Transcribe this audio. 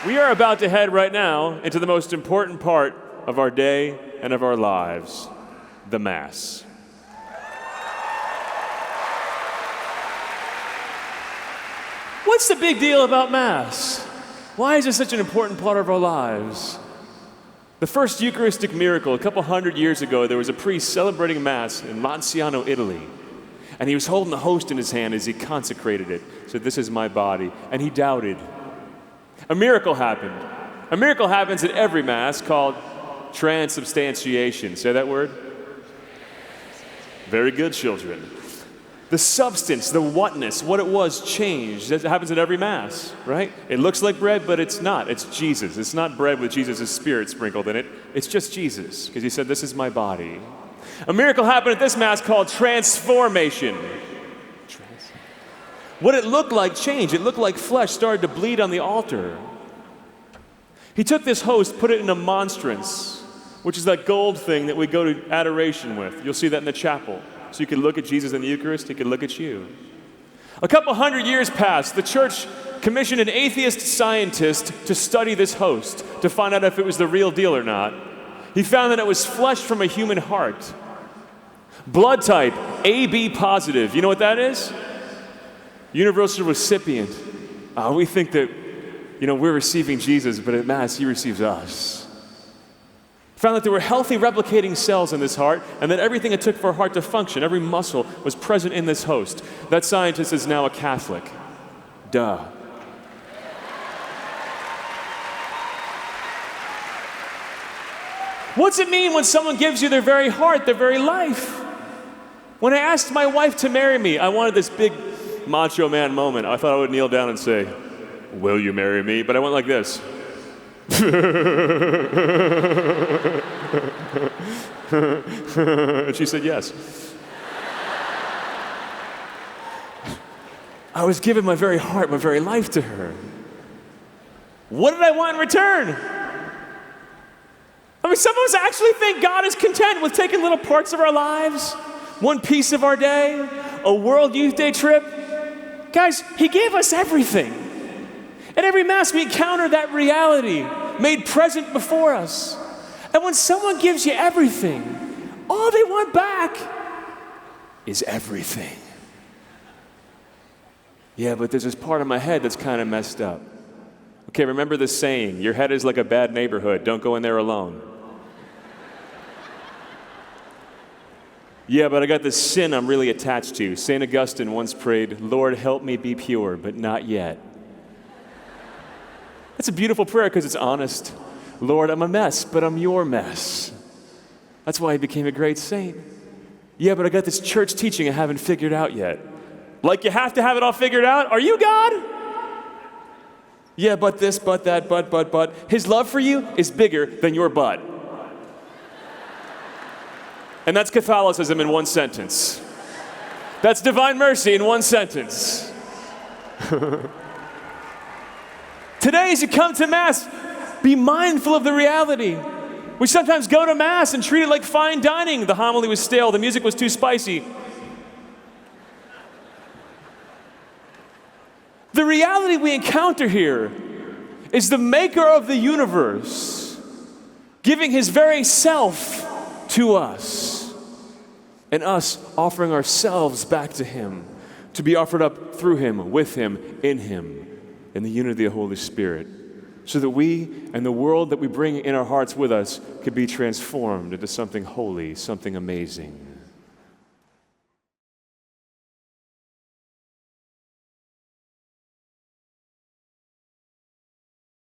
We are about to head right now into the most important part of our day and of our lives, the Mass. What's the big deal about Mass? Why is it such an important part of our lives? The first Eucharistic miracle, a couple hundred years ago, there was a priest celebrating Mass in Lanciano, Italy. And he was holding the host in his hand as he consecrated it. Said, "This is my body." And he doubted. A miracle happened. A miracle happens at every Mass called transubstantiation. Say that word? Very good, children. The substance, the whatness, what it was changed. That happens at every Mass, right? It looks like bread, but it's not. It's Jesus. It's not bread with Jesus' spirit sprinkled in it. It's just Jesus, because he said, "This is my body." A miracle happened at this Mass called transformation. What it looked like changed. It looked like flesh started to bleed on the altar. He took this host, put it in a monstrance, which is that gold thing that we go to adoration with. You'll see that in the chapel. So you can look at Jesus in the Eucharist, he can look at you. A couple hundred years passed. The church commissioned an atheist scientist to study this host, to find out if it was the real deal or not. He found that it was flesh from a human heart. Blood type, AB positive. You know what that is? Universal recipient. We think that, we're receiving Jesus, but at Mass, he receives us. Found that there were healthy replicating cells in this heart, and that everything it took for a heart to function, every muscle, was present in this host. That scientist is now a Catholic. Duh. What's it mean when someone gives you their very heart, their very life? When I asked my wife to marry me, I wanted this big macho man moment. I thought I would kneel down and say, "Will you marry me?" But I went like this. And she said yes. I was giving my very heart, my very life to her. What did I want in return? Some of us actually think God is content with taking little parts of our lives, one piece of our day, a World Youth Day trip. Guys, he gave us everything. At every Mass, we encounter that reality made present before us. And when someone gives you everything, all they want back is everything. Yeah, but there's this part of my head that's kind of messed up. Okay, remember the saying, your head is like a bad neighborhood, don't go in there alone. Yeah, but I got this sin I'm really attached to. St. Augustine once prayed, "Lord, help me be pure, but not yet." That's a beautiful prayer because it's honest. Lord, I'm a mess, but I'm your mess. That's why he became a great saint. Yeah, but I got this church teaching I haven't figured out yet. Like you have to have it all figured out? Are you God? Yeah, but this, but that, but. His love for you is bigger than your butt. And that's Catholicism in one sentence. That's divine mercy in one sentence. Today, as you come to Mass, be mindful of the reality. We sometimes go to Mass and treat it like fine dining. The homily was stale, the music was too spicy. The reality we encounter here is the maker of the universe giving his very self to us, and us offering ourselves back to him, to be offered up through him, with him, in the unity of the Holy Spirit, so that we and the world that we bring in our hearts with us could be transformed into something holy, something amazing.